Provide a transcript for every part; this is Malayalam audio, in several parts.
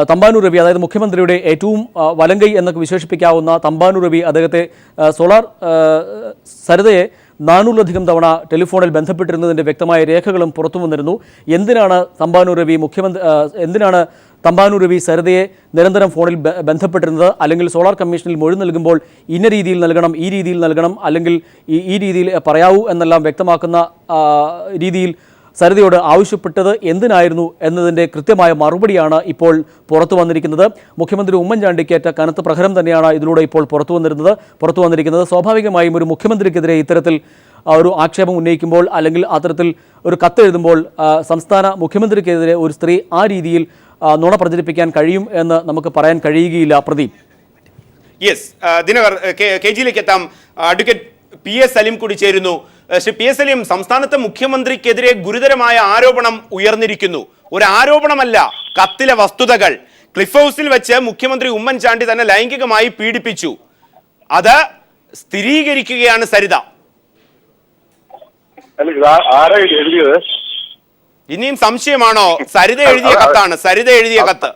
തമ്പാനൂർ രവി, അതായത് മുഖ്യമന്ത്രിയുടെ ഏറ്റവും വലങ്കൈ എന്നൊക്കെ വിശേഷിപ്പിക്കാവുന്ന തമ്പാനൂർ രവി അദ്ദേഹത്തെ സോളാർ സരിതയെ 400-ലധികം തവണ ടെലിഫോണിൽ ബന്ധപ്പെട്ടിരുന്നതിൻ്റെ വ്യക്തമായ രേഖകളും പുറത്തു വന്നിരുന്നു. എന്തിനാണ് തമ്പാനൂർ രവി സരിതയെ നിരന്തരം ഫോണിൽ ബന്ധപ്പെട്ടിരുന്നത്? അല്ലെങ്കിൽ സോളാർ കമ്മീഷനിൽ മൊഴി നൽകുമ്പോൾ ഇന്ന രീതിയിൽ നൽകണം, ഈ രീതിയിൽ നൽകണം, അല്ലെങ്കിൽ ഈ രീതിയിൽ പറയാവൂ എന്നെല്ലാം വ്യക്തമാക്കുന്ന രീതിയിൽ സരിതയോട് ആവശ്യപ്പെട്ടത് എന്തിനായിരുന്നു എന്നതിൻ്റെ കൃത്യമായ മറുപടിയാണ് ഇപ്പോൾ പുറത്തു വന്നിരിക്കുന്നത്. മുഖ്യമന്ത്രി ഉമ്മൻചാണ്ടിക്കേറ്റ കനത്ത പ്രഹരം തന്നെയാണ് ഇതിലൂടെ ഇപ്പോൾ പുറത്തു വന്നിരിക്കുന്നത്. സ്വാഭാവികമായും ഒരു മുഖ്യമന്ത്രിക്കെതിരെ ഇത്തരത്തിൽ ഒരു ആക്ഷേപം ഉന്നയിക്കുമ്പോൾ, അല്ലെങ്കിൽ അത്തരത്തിൽ ഒരു കത്തെഴുതുമ്പോൾ സംസ്ഥാന മുഖ്യമന്ത്രിക്കെതിരെ ഒരു സ്ത്രീ ആ രീതിയിൽ നുണ പ്രചരിപ്പിക്കാൻ കഴിയും എന്ന് നമുക്ക് പറയാൻ കഴിയുകയില്ല. പ്രദീപ്. യെസ്, ദിനകർ, കെ ജിയിലേക്ക് എത്താം. അഡ്വക്കേറ്റ് PS സലീം കൂടി ചേരുന്നു. ശ്രീ PS സലീം, സംസ്ഥാനത്തെ മുഖ്യമന്ത്രിക്കെതിരെ ഗുരുതരമായ ആരോപണം ഉയർന്നിരിക്കുന്നു. ഒരു ആരോപണമല്ല, കത്തിലെ വസ്തുതകൾ. ക്ലിഫ് ഹൗസിൽ വെച്ച് മുഖ്യമന്ത്രി ഉമ്മൻചാണ്ടി തന്നെ ലൈംഗികമായി പീഡിപ്പിച്ചു. അത് സ്ഥിരീകരിക്കുകയാണ് സരിത. ഇനിയും സംശയമാണോ? സരിത എഴുതിയ കത്താണ്, സരിത എഴുതിയ കത്ത്.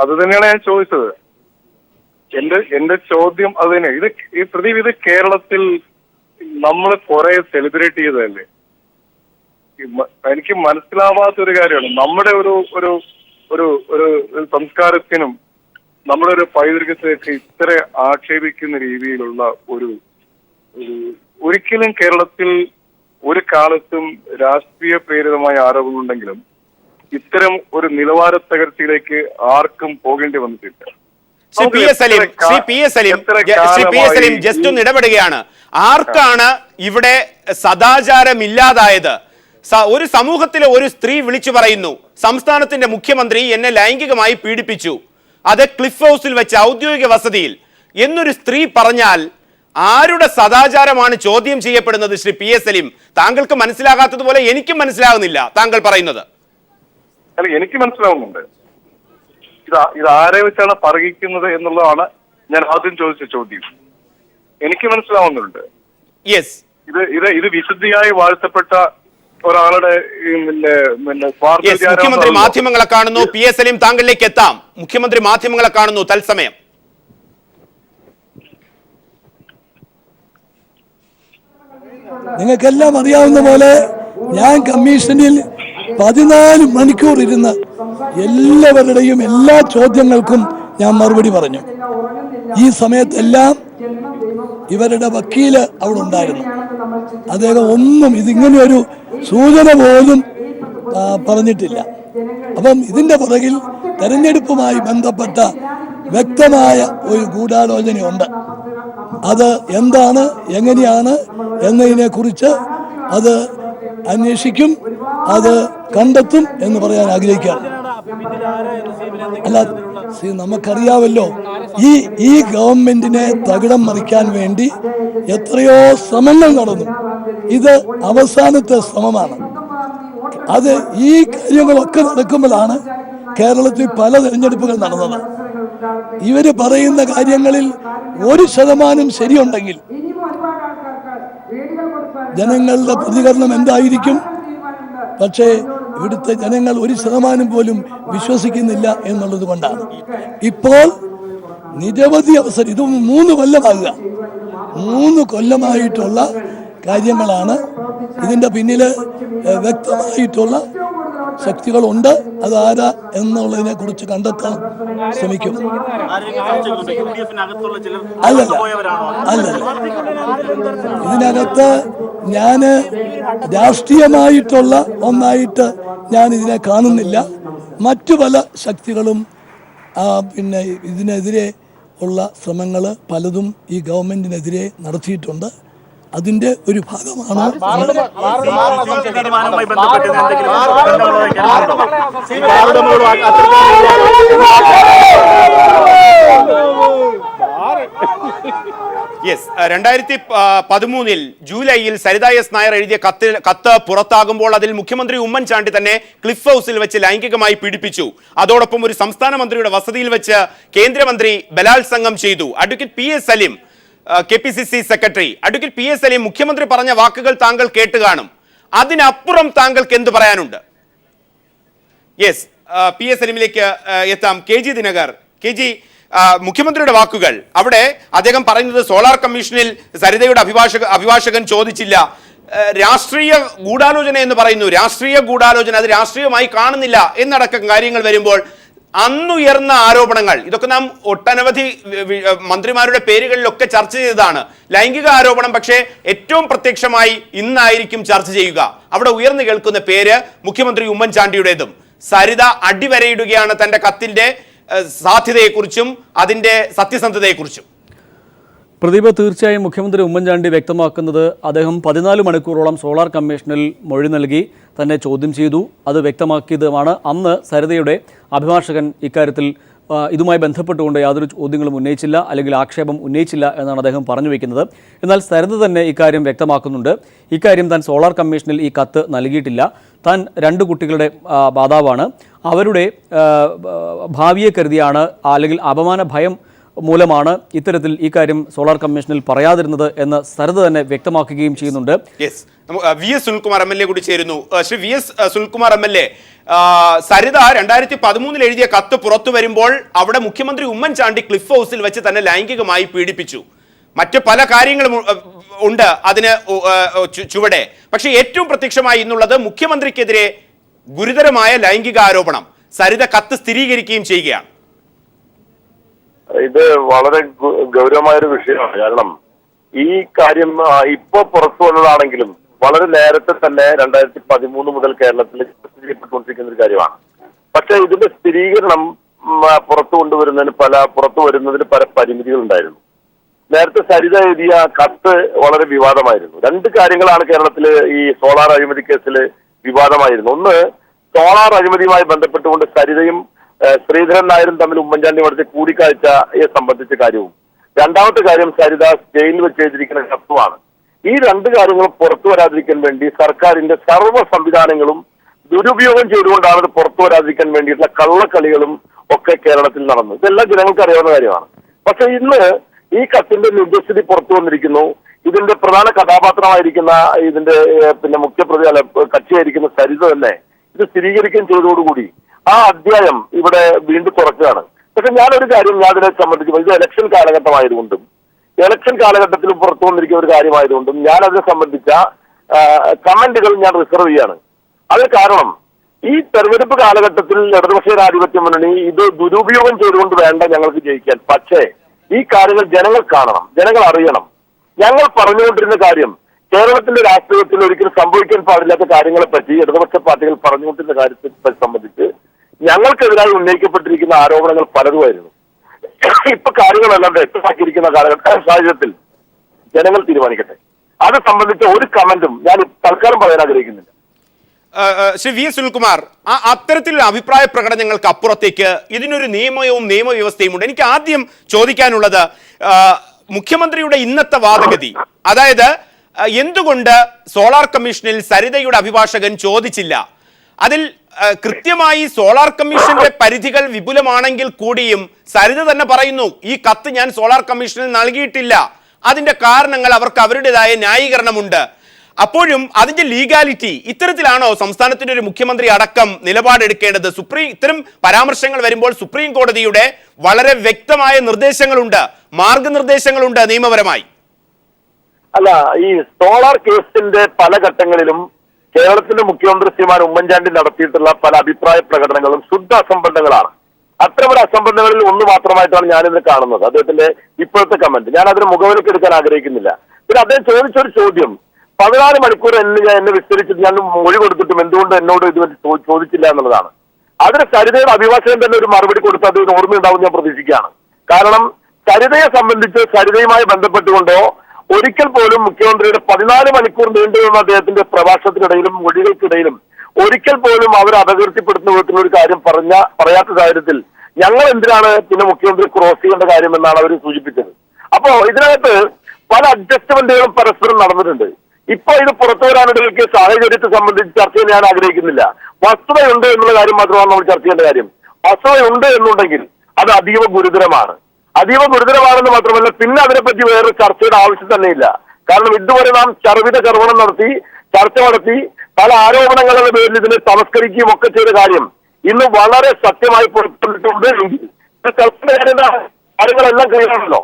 അത് തന്നെയാണ് ഞാൻ ചോദിച്ചത്. എന്റെ ചോദ്യം അത് തന്നെ. ഈ പ്രദീപ്, ഇത് കേരളത്തിൽ നമ്മൾ കുറെ സെലിബ്രേറ്റ് ചെയ്തതല്ലേ? എനിക്ക് മനസ്സിലാവാത്തൊരു കാര്യമാണ്. നമ്മുടെ ഒരു ഒരു ഒരു ഒരു സംസ്കാരത്തിനും നമ്മുടെ ഒരു പൈതൃകത്തേക്ക് ഇത്ര ആക്ഷേപിക്കുന്ന രീതിയിലുള്ള ഒരു ഒരിക്കലും കേരളത്തിൽ ഒരു കാലത്തും രാഷ്ട്രീയ പ്രേരിതമായ ആരോപണമുണ്ടെങ്കിലും ഇത്തരം ഒരു നിലവാര തകർച്ചയിലേക്ക് ആർക്കും പോകേണ്ടി വന്നിട്ടില്ല. Shri P S Saleem just ഒന്ന് ഇടപെടുകയാണ്. ആർക്കാണ് ഇവിടെ സദാചാരമില്ലാതായത്? ഒരു സമൂഹത്തിലെ ഒരു സ്ത്രീ വിളിച്ചു പറയുന്നു, സംസ്ഥാനത്തിന്റെ മുഖ്യമന്ത്രി എന്നെ ലൈംഗികമായി പീഡിപ്പിച്ചു, അത് ക്ലിഫ് ഹൗസിൽ വെച്ച് ഔദ്യോഗിക വസതിയിൽ എന്നൊരു സ്ത്രീ പറഞ്ഞാൽ ആരുടെ സദാചാരമാണ് ചോദ്യം ചെയ്യപ്പെടുന്നത്? ശ്രീ PS സലീം, താങ്കൾക്ക് മനസ്സിലാകാത്തതുപോലെ എനിക്കും മനസ്സിലാകുന്നില്ല താങ്കൾ പറയുന്നത്. എനിക്ക് മനസ്സിലാവുന്നുണ്ട്. ഇത് ആരെ വെച്ചാണ് പറയിക്കുന്നത് എന്നുള്ളതാണ് ഞാൻ ആദ്യം ചോദിച്ച ചോദ്യം. എനിക്ക് മനസ്സിലാവുന്നുണ്ട്. യെസ്, ഇത് വിശുദ്ധിയായി വാഴ്ത്തപ്പെട്ട ഒരാളുടെ മുഖ്യമന്ത്രി മാധ്യമങ്ങളെ കാണുന്നു. PS സലീം, താങ്കളിലേക്ക് എത്താം. മുഖ്യമന്ത്രി മാധ്യമങ്ങളെ കാണുന്നു തത്സമയം. നിങ്ങൾക്കെല്ലാം അറിയാവുന്ന പോലെ ഞാൻ കമ്മീഷനിൽ 14 മണിക്കൂർ ഇരുന്ന് എല്ലാവരുടെയും എല്ലാ ചോദ്യങ്ങൾക്കും ഞാൻ മറുപടി പറഞ്ഞു. ഈ സമയത്തെല്ലാം ഇവരുടെ വക്കീല് അവിടെ ഉണ്ടായിരുന്നു. അദ്ദേഹം ഒന്നും ഇതിങ്ങനെ ഒരു സൂചന പോലും പറഞ്ഞിട്ടില്ല. അപ്പം ഇതിന്റെ പുറകിൽ തെരഞ്ഞെടുപ്പുമായി ബന്ധപ്പെട്ട വ്യക്തമായ ഒരു ഗൂഢാലോചനയുണ്ട്. അത് എന്താണ്, എങ്ങനെയാണ് എന്നതിനെ കുറിച്ച് അത് അന്വേഷിക്കും, അത് കണ്ടെത്തും എന്ന് പറയാൻ ആഗ്രഹിക്കുകയാണ്. അല്ല, നമുക്കറിയാമല്ലോ, ഈ ഗവൺമെന്റിനെ തകിടം മറിക്കാൻ വേണ്ടി എത്രയോ ശ്രമങ്ങൾ നടന്നു. ഇത് അവസാനത്തെ ശ്രമമാണ്. അത് ഈ കാര്യങ്ങളൊക്കെ നടക്കുമ്പോഴാണ് കേരളത്തിൽ പല തെരഞ്ഞെടുപ്പുകൾ നടന്നത്. ഇവര് പറയുന്ന കാര്യങ്ങളിൽ 1% ശരിയുണ്ടെങ്കിൽ ജനങ്ങളുടെ പ്രതികരണം എന്തായിരിക്കും? പക്ഷേ ഇവിടുത്തെ ജനങ്ങൾ 1% പോലും വിശ്വസിക്കുന്നില്ല എന്നുള്ളത് കൊണ്ടാണ് ഇപ്പോൾ നിരവധി അവസരം. ഇത് 3 കൊല്ലമാകുക. 3 കൊല്ലമായിട്ടുള്ള കാര്യങ്ങളാണ്. ഇതിന്റെ പിന്നില് വ്യക്തമായിട്ടുള്ള ശക്തികളുണ്ട്. അതാരാ എന്നുള്ളതിനെ കുറിച്ച് കണ്ടെത്താൻ ശ്രമിക്കും. അല്ലല്ല, ഇതിനകത്ത് ഞാന് രാഷ്ട്രീയമായിട്ടുള്ള ഒന്നായിട്ട് ഞാൻ ഇതിനെ കാണുന്നില്ല. മറ്റു പല ശക്തികളും പിന്നെ ഇതിനെതിരെ ഉള്ള ശ്രമങ്ങൾ പലതും ഈ ഗവൺമെന്റിനെതിരെ നടത്തിയിട്ടുണ്ട്. അതിന്റെ ഒരു ഭാഗമാണ്. യെസ്, 2013 ജൂലൈയിൽ സരിത എസ് നായർ എഴുതിയ കത്ത് പുറത്താകുമ്പോൾ അതിൽ മുഖ്യമന്ത്രി ഉമ്മൻചാണ്ടി തന്നെ ക്ലിഫ് ഹൗസിൽ വെച്ച് ലൈംഗികമായി പീഡിപ്പിച്ചു. അതോടൊപ്പം ഒരു സംസ്ഥാന മന്ത്രിയുടെ വസതിയിൽ വെച്ച് കേന്ദ്രമന്ത്രി ബലാത്സംഗം ചെയ്തു. Advocate PS Saleem, KPCC secretary, advocate PS Saleem, മുഖ്യമന്ത്രി പറഞ്ഞ വാക്കുകൾ താങ്കൾ കേട്ട് കാണും. അതിനപ്പുറം താങ്കൾക്ക് എന്ത് പറയാനുണ്ട്? യെസ്, പി എസ് സലീമിലേക്ക് എത്താം. K G Dinakar, K G, മുഖ്യമന്ത്രിയുടെ വാക്കുകൾ അവിടെ അദ്ദേഹം പറയുന്നത് സോളാർ കമ്മീഷനിൽ സരിതയുടെ അഭിഭാഷകൻ ചോദിച്ചില്ല, രാഷ്ട്രീയ ഗൂഢാലോചന എന്ന് പറയുന്നു. രാഷ്ട്രീയ ഗൂഢാലോചന അത് രാഷ്ട്രീയമായി കാണുന്നില്ല എന്നടക്കം കാര്യങ്ങൾ വരുമ്പോൾ അന്നുയർന്ന ആരോപണങ്ങൾ, ഇതൊക്കെ നാം ഒട്ടനവധി മന്ത്രിമാരുടെ പേരുകളിലൊക്കെ ചർച്ച ചെയ്തതാണ്. ലൈംഗിക ആരോപണം പക്ഷേ ഏറ്റവും പ്രത്യക്ഷമായി ഇന്നായിരിക്കും ചർച്ച ചെയ്യുക. അവിടെ ഉയർന്നു കേൾക്കുന്ന പേര് മുഖ്യമന്ത്രി ഉമ്മൻചാണ്ടിയുടേതും. സരിത അടിവരയിടുകയാണ് തന്റെ കത്തിന്റെ സാധ്യതയെക്കുറിച്ചും അതിന്റെ സത്യസന്ധതയെക്കുറിച്ചും. പ്രദീപ്, തീർച്ചയായും മുഖ്യമന്ത്രി ഉമ്മൻചാണ്ടി വ്യക്തമാക്കുന്നത് അദ്ദേഹം 14 മണിക്കൂറോളം സോളാർ കമ്മീഷനിൽ മൊഴി നൽകി തന്നെ ചോദ്യം ചെയ്തു. അത് വ്യക്തമാക്കിയതുമാണ്. അന്ന് സരിതയുടെ അഭിഭാഷകൻ ഇക്കാര്യത്തിൽ ഇതുമായി ബന്ധപ്പെട്ടുകൊണ്ട് യാതൊരു ചോദ്യങ്ങളും ഉന്നയിച്ചില്ല, അല്ലെങ്കിൽ ആക്ഷേപം ഉന്നയിച്ചില്ല എന്നാണ് അദ്ദേഹം പറഞ്ഞു വയ്ക്കുന്നത്. എന്നാൽ സരിത തന്നെ ഇക്കാര്യം വ്യക്തമാക്കുന്നുണ്ട്. ഇക്കാര്യം താൻ സോളാർ കമ്മീഷനിൽ ഈ കത്ത് നൽകിയിട്ടില്ല. താൻ 2 കുട്ടികളുടെ മാതാവാണ്. അവരുടെ ഭാവിയെ കരുതിയാണ്, അല്ലെങ്കിൽ അപമാന ഭയം മൂലമാണ് ഇത്തരത്തിൽ ഈ കാര്യം സോളാർ കമ്മീഷനിൽ പറയാതിരുന്നത് എന്ന് സരിത തന്നെ വ്യക്തമാക്കുകയും ചെയ്യുന്നുണ്ട്. V S Sunilkumar M L A കൂടി ചേരുന്നു. Shri V S Sunilkumar M L A, Saritha 2013 എഴുതിയ കത്ത് പുറത്തു വരുമ്പോൾ അവിടെ മുഖ്യമന്ത്രി ഉമ്മൻചാണ്ടി ക്ലിഫ് ഹൗസിൽ വെച്ച് തന്നെ ലൈംഗികമായി പീഡിപ്പിച്ചു. മറ്റ് പല കാര്യങ്ങളും ഉണ്ട് അതിന് ചുവടെ. പക്ഷേ ഏറ്റവും പ്രത്യക്ഷമായി ഇന്നുള്ളത് മുഖ്യമന്ത്രിക്കെതിരെ ഗുരുതരമായ ലൈംഗിക ആരോപണം. സരിത കത്ത് സ്ഥിരീകരിക്കുകയും ചെയ്യുകയാണ്. ഇത് വളരെ ഗൗരവമായൊരു വിഷയമാണ്. കാരണം ഈ കാര്യം ഇപ്പൊ പുറത്തു വന്നതാണെങ്കിലും വളരെ നേരത്തെ തന്നെ 2013 മുതൽ കേരളത്തിൽ ചെയ്യപ്പെട്ടുകൊണ്ടിരിക്കുന്ന ഒരു കാര്യമാണ്. പക്ഷെ ഇതിന്റെ സ്ഥിരീകരണം പുറത്തു വരുന്നതിന് പല പരിമിതികൾ ഉണ്ടായിരുന്നു. നേരത്തെ സരിത എഴുതിയ കത്ത് വളരെ വിവാദമായിരുന്നു. 2 കാര്യങ്ങളാണ് കേരളത്തിൽ ഈ സോളാർ അഴിമതി കേസിൽ വിവാദമായിരുന്നു. ഒന്ന്, സോളാർ അഴിമതിയുമായി ബന്ധപ്പെട്ടുകൊണ്ട് സരിതയും ശ്രീധരൻ നായരും തമ്മിൽ ഉമ്മൻചാണ്ടി നടത്തിയ കൂടിക്കാഴ്ചയെ സംബന്ധിച്ച കാര്യവും. രണ്ടാമത്തെ കാര്യം സരിത ജയിലിൽ വെച്ച് എഴുതിയിരിക്കുന്ന കത്തുമാണ്. ഈ 2 കാര്യങ്ങളും പുറത്തു വരാതിരിക്കാൻ വേണ്ടി സർക്കാരിന്റെ സർവ്വ സംവിധാനങ്ങളും ദുരുപയോഗം ചെയ്തുകൊണ്ടാണ് ഇത് പുറത്തു വരാതിരിക്കാൻ വേണ്ടിയിട്ടുള്ള കള്ളക്കളികളും ഒക്കെ കേരളത്തിൽ നടന്നു. ഇതെല്ലാം ജനങ്ങൾക്ക് അറിയാവുന്ന കാര്യമാണ്. പക്ഷെ ഇന്ന് ഈ കത്തിന്റെ നിജസ്ഥിതി പുറത്തു വന്നിരിക്കുന്നു. ഇതിന്റെ പ്രധാന കഥാപാത്രമായിരിക്കുന്ന ഇതിന്റെ മുഖ്യപ്രതി കക്ഷിയായിരിക്കുന്ന സരിത തന്നെ ഇത് സ്ഥിരീകരിക്കുകയും ചെയ്തതോടുകൂടി ആ അധ്യായം ഇവിടെ വീണ്ടും തുറക്കുകയാണ്. പക്ഷെ ഞാനൊരു കാര്യം ഇതിനെ സംബന്ധിച്ച്, ഇത് ഇലക്ഷൻ കാലഘട്ടമായതുകൊണ്ടും ഇലക്ഷൻ കാലഘട്ടത്തിലും പുറത്തു വന്നിരിക്കുന്ന ഒരു കാര്യമായതുകൊണ്ടും ഞാൻ അതിനെ സംബന്ധിച്ച കമന്റുകൾ ഞാൻ റിസർവ് ചെയ്യാണ്. അത് കാരണം ഈ തെരഞ്ഞെടുപ്പ് കാലഘട്ടത്തിൽ ഇടതുപക്ഷ ജനാധിപത്യ മുന്നണി ഇത് ദുരുപയോഗം ചെയ്തുകൊണ്ട് വേണ്ട ഞങ്ങൾക്ക് ജയിക്കാൻ. പക്ഷേ ഈ കാര്യങ്ങൾ ജനങ്ങൾ കാണണം, ജനങ്ങൾ അറിയണം. ഞങ്ങൾ പറഞ്ഞുകൊണ്ടിരുന്ന കാര്യം കേരളത്തിന്റെ രാഷ്ട്രീയത്തിൽ ഒരിക്കലും സംഭവിക്കാൻ പാടില്ലാത്ത കാര്യങ്ങളെ പറ്റി ഇടതുപക്ഷ പാർട്ടികൾ പറഞ്ഞുകൊണ്ടിരുന്ന കാര്യത്തെ സംബന്ധിച്ച് ഞങ്ങൾക്കെതിരായി ഉന്നയിക്കപ്പെട്ടിരിക്കുന്ന ആരോപണങ്ങൾ പലതുമായിരുന്നു. ഇപ്പൊ കാര്യങ്ങളെല്ലാം വ്യക്തമാക്കിയിരിക്കുന്ന സാഹചര്യത്തിൽ ജനങ്ങൾ തീരുമാനിക്കട്ടെ. അത് സംബന്ധിച്ച ഒരു കമന്റും ഞാൻ തൽക്കാലം പറയാൻ ആഗ്രഹിക്കുന്നില്ല. ശ്രീ വി എസ് സുനിൽകുമാർ, അത്തരത്തിലുള്ള അഭിപ്രായ പ്രകടനങ്ങൾക്ക് അപ്പുറത്തേക്ക് ഇതിനൊരു നിയമവ്യവസ്ഥയും ഉണ്ട്. എനിക്ക് ആദ്യം ചോദിക്കാനുള്ളത്, മുഖ്യമന്ത്രിയുടെ ഇന്നത്തെ വാദഗതി, അതായത് എന്തുകൊണ്ട് സോളാർ കമ്മീഷനിൽ സരിതയുടെ അഭിഭാഷകൻ ചോദിച്ചില്ല? അതിൽ കൃത്യമായി സോളാർ കമ്മീഷന്റെ പരിധികൾ വിപുലമാണെങ്കിൽ കൂടിയും സരിത തന്നെ പറയുന്നു, ഈ കത്ത് ഞാൻ സോളാർ കമ്മീഷനിൽ നൽകിയിട്ടില്ല. അതിന്റെ കാരണങ്ങൾ അവർക്ക് അവരുടേതായ ന്യായീകരണമുണ്ട്. അപ്പോഴും അതിന്റെ ലീഗാലിറ്റി ഇത്തരത്തിലാണോ സംസ്ഥാനത്തിന്റെ ഒരു മുഖ്യമന്ത്രി അടക്കം നിലപാടെടുക്കേണ്ടത്? ഇത്തരം പരാമർശങ്ങൾ വരുമ്പോൾ സുപ്രീം കോടതിയുടെ വളരെ വ്യക്തമായ നിർദ്ദേശങ്ങളുണ്ട്, മാർഗനിർദ്ദേശങ്ങളുണ്ട് നിയമപരമായി. അല്ല, ഈ സോളാർ കേസിന്റെ പല ഘട്ടങ്ങളിലും കേരളത്തിന്റെ മുഖ്യമന്ത്രി ശ്രീമാൻ ഉമ്മൻചാണ്ടി നടത്തിയിട്ടുള്ള പല അഭിപ്രായ പ്രകടനങ്ങളും ശുദ്ധ അസംബന്ധങ്ങളാണ്. അത്തരമൊരു അസംബന്ധങ്ങളിൽ ഒന്ന് മാത്രമായിട്ടാണ് ഞാനിന്ന് കാണുന്നത് അദ്ദേഹത്തിന്റെ ഇപ്പോഴത്തെ കമന്റ്. ഞാൻ അതിന് മുഖവിലേക്ക് എടുക്കാൻ ആഗ്രഹിക്കുന്നില്ല. പിന്നെ അദ്ദേഹം ചോദിച്ചൊരു ചോദ്യം, 14 മണിക്കൂർ എന്നെ വിസ്തരിച്ചിട്ട് ഞാൻ മൊഴി കൊടുത്തിട്ടും എന്തുകൊണ്ട് എന്നോട് ഇതുവരെ ചോദിച്ചില്ല എന്നുള്ളതാണ്. അതിന് സരിതയുടെ അഭിഭാഷകൻ തന്നെ ഒരു മറുപടി കൊടുത്ത് അതിന് ഓർമ്മയുണ്ടാവും ഞാൻ പ്രതീക്ഷിക്കുകയാണ്. കാരണം സരിതയെ സംബന്ധിച്ച് സരിതയുമായി ബന്ധപ്പെട്ടുകൊണ്ടോ ഒരിക്കൽ പോലും മുഖ്യമന്ത്രിയുടെ 14 മണിക്കൂർ നീണ്ടുനിന്ന അദ്ദേഹത്തിന്റെ പ്രഭാഷണത്തിനിടയിലും മൊഴികൾക്കിടയിലും ഒരിക്കൽ പോലും അവർ അപകീർത്തിപ്പെടുത്തുന്ന വിധത്തിലുള്ള ഒരു കാര്യം പറയാത്ത സാഹചര്യത്തിൽ ഞങ്ങൾ എന്തിനാണ് പിന്നെ മുഖ്യമന്ത്രി ക്രോസ് ചെയ്യേണ്ട കാര്യം എന്നാണ് അവർ സൂചിപ്പിച്ചത്. അപ്പോ ഇതിനകത്ത് പല അഡ്ജസ്റ്റ്മെന്റുകളും പരസ്പരം നടന്നിട്ടുണ്ട്. ഇപ്പൊ ഇത് പുറത്തു വരാനിടയിലേക്ക് സാഹചര്യത്തെ സംബന്ധിച്ച് ചർച്ച ചെയ്യാൻ ഞാൻ ആഗ്രഹിക്കുന്നില്ല. വസ്തുതയുണ്ട് എന്നുള്ള കാര്യം മാത്രമാണ് നമ്മൾ ചർച്ച ചെയ്യേണ്ട കാര്യം. വസ്തുതയുണ്ട് എന്നുണ്ടെങ്കിൽ അത് അതീവ ഗുരുതരമാണ്. അതീവ ഗുരുതരമാണെന്ന് മാത്രമല്ല, പിന്നെ അതിനെപ്പറ്റി വേറൊരു ചർച്ചയുടെ ആവശ്യം തന്നെയില്ല. കാരണം ഇതുവരെ നാം ചർച്ച നടത്തി പല ആരോപണങ്ങളുടെ പേരിൽ ഇതിനെ തമസ്കരിക്കുകയും ഒക്കെ ചെയ്ത കാര്യം ഇന്ന് വളരെ സത്യമായി പുറപ്പെട്ടിട്ടുണ്ട് എങ്കിൽ കാര്യങ്ങളെല്ലാം കഴിയണമല്ലോ.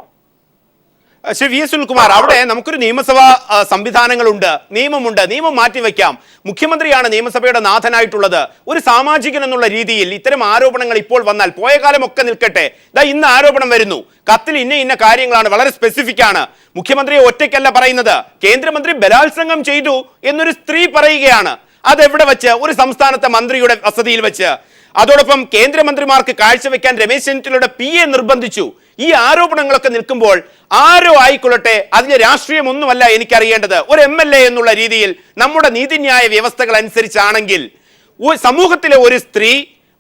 ശ്രീ വി എസ് സുനിൽകുമാർ, അവിടെ നമുക്കൊരു നിയമസഭാ സംവിധാനങ്ങളുണ്ട്, നിയമമുണ്ട്, നിയമം മാറ്റിവെക്കാം. മുഖ്യമന്ത്രിയാണ് നിയമസഭയുടെ നാഥനായിട്ടുള്ളത്. ഒരു സാമാജികൻ എന്നുള്ള രീതിയിൽ ഇത്തരം ആരോപണങ്ങൾ ഇപ്പോൾ വന്നാൽ, പോയ കാലമൊക്കെ നിൽക്കട്ടെ, ഇന്ന് ആരോപണം വരുന്നു, കത്തിൽ ഇന്ന കാര്യങ്ങളാണ്, വളരെ സ്പെസിഫിക് ആണ്. മുഖ്യമന്ത്രിയെ ഒറ്റയ്ക്കല്ല പറയുന്നത്, കേന്ദ്രമന്ത്രി ബലാത്സംഗം ചെയ്തു എന്നൊരു സ്ത്രീ പറയുകയാണ്. അതെവിടെ വെച്ച്? ഒരു സംസ്ഥാനത്തെ മന്ത്രിയുടെ വസതിയിൽ വെച്ച്. അതോടൊപ്പം കേന്ദ്രമന്ത്രിമാർക്ക് കാഴ്ചവെക്കാൻ രമേശ് ചെന്നിത്തലയുടെ PA നിർബന്ധിച്ചു. ഈ ആരോപണങ്ങളൊക്കെ നിൽക്കുമ്പോൾ ആരോ ആയിക്കൊള്ളട്ടെ, അതിലെ രാഷ്ട്രീയം ഒന്നുമല്ല എനിക്കറിയേണ്ടത്. ഒരു MLA എന്നുള്ള രീതിയിൽ നമ്മുടെ നീതിന്യായ വ്യവസ്ഥകൾ അനുസരിച്ചാണെങ്കിൽ സമൂഹത്തിലെ ഒരു സ്ത്രീ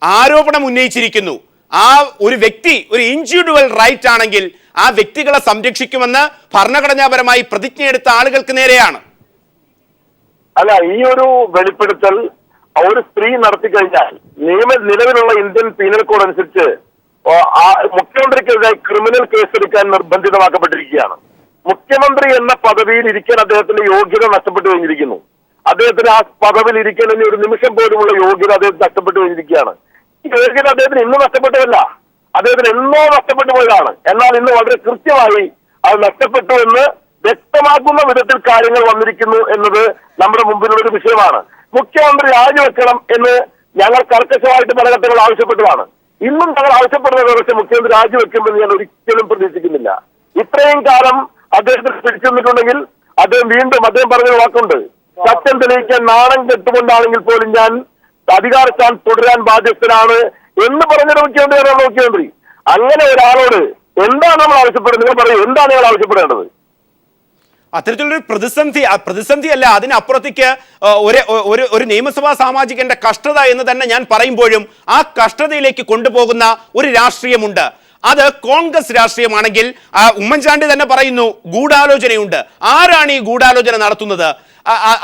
ആരോപണം ഉന്നയിച്ചിരിക്കുന്നു, ആ ഒരു വ്യക്തി ഒരു ഇൻഡിവിജ്വൽ റൈറ്റ് ആണെങ്കിൽ ആ വ്യക്തികളെ സംരക്ഷിക്കുമെന്ന് ഭരണഘടനാപരമായി പ്രതിജ്ഞയെടുത്ത ആളുകൾക്ക് നേരെയാണ്. അല്ല, ഈ ഒരു വെളിപ്പെടുത്തൽ ഒരു സ്ത്രീ നടത്തി കഴിഞ്ഞാൽ നിലവിലുള്ള ഇന്ത്യൻ പീനൽ കോഡ് അനുസരിച്ച് മുഖ്യമന്ത്രിക്കെതിരെ ക്രിമിനൽ കേസെടുക്കാൻ നിർബന്ധിതമാക്കപ്പെട്ടിരിക്കുകയാണ്. മുഖ്യമന്ത്രി എന്ന പദവിയിൽ ഇരിക്കാൻ അദ്ദേഹത്തിന്റെ യോഗ്യത നഷ്ടപ്പെട്ടു കഴിഞ്ഞിരിക്കുന്നു. അദ്ദേഹത്തിന് ആ പദവിയിൽ ഇരിക്കാൻ ഇനി ഒരു നിമിഷം പോലുമുള്ള യോഗ്യത അദ്ദേഹത്തിന് നഷ്ടപ്പെട്ടു കഴിഞ്ഞിരിക്കുകയാണ്. ഈ യോഗ്യത അദ്ദേഹത്തിന് ഇന്ന് നഷ്ടപ്പെട്ടതല്ല, അദ്ദേഹത്തിന് എന്നോ നഷ്ടപ്പെട്ടു പോയതാണ്. എന്നാൽ ഇന്ന് വളരെ കൃത്യമായി അത് നഷ്ടപ്പെട്ടു എന്ന് വ്യക്തമാക്കുന്ന വിധത്തിൽ കാര്യങ്ങൾ വന്നിരിക്കുന്നു എന്നത് നമ്മുടെ മുമ്പിലുള്ള ഒരു വിഷയമാണ്. മുഖ്യമന്ത്രി രാജിവെക്കണം എന്ന് ഞങ്ങൾ കർക്കശമായിട്ട് പല ഘട്ടങ്ങൾ ആവശ്യപ്പെട്ടതാണ്. ഇന്നും ഞങ്ങൾ ആവശ്യപ്പെടുന്നത് പക്ഷേ മുഖ്യമന്ത്രി രാജിവെക്കുമെന്ന് ഞാൻ ഒരിക്കലും പ്രതീക്ഷിക്കുന്നില്ല. ഇത്രയും കാലം അദ്ദേഹത്തിന് പിടിച്ചു നിന്നിട്ടുണ്ടെങ്കിൽ അദ്ദേഹം പറഞ്ഞ വാക്കുണ്ട്, സത്യം തെളിയിക്കാൻ നാണം കെട്ടുകൊണ്ടാണെങ്കിൽ പോലും ഞാൻ അധികാരസ്ഥാനം തുടരാൻ ബാധ്യസ്ഥനാണ് എന്ന് പറഞ്ഞൊരു മുഖ്യമന്ത്രിയാണ് മുഖ്യമന്ത്രി. അങ്ങനെ ഒരാളോട് എന്താണ് നമ്മൾ ആവശ്യപ്പെടുന്നത്? നിങ്ങൾ പറയൂ, എന്താണ് നിങ്ങൾ ആവശ്യപ്പെടേണ്ടത്? അത്തരത്തിലൊരു പ്രതിസന്ധി അല്ല, അതിനപ്പുറത്തേക്ക് ഒരു നിയമസഭാ സാമാജികന്റെ കഷ്ടത എന്ന് തന്നെ ഞാൻ പറയുമ്പോഴും ആ കഷ്ടതയിലേക്ക് കൊണ്ടുപോകുന്ന ഒരു രാഷ്ട്രീയമുണ്ട്. അത് കോൺഗ്രസ് രാഷ്ട്രീയമാണെങ്കിൽ ഉമ്മൻചാണ്ടി തന്നെ പറയുന്നു ഗൂഢാലോചനയുണ്ട്. ആരാണ് ഈ ഗൂഢാലോചന നടത്തുന്നത്?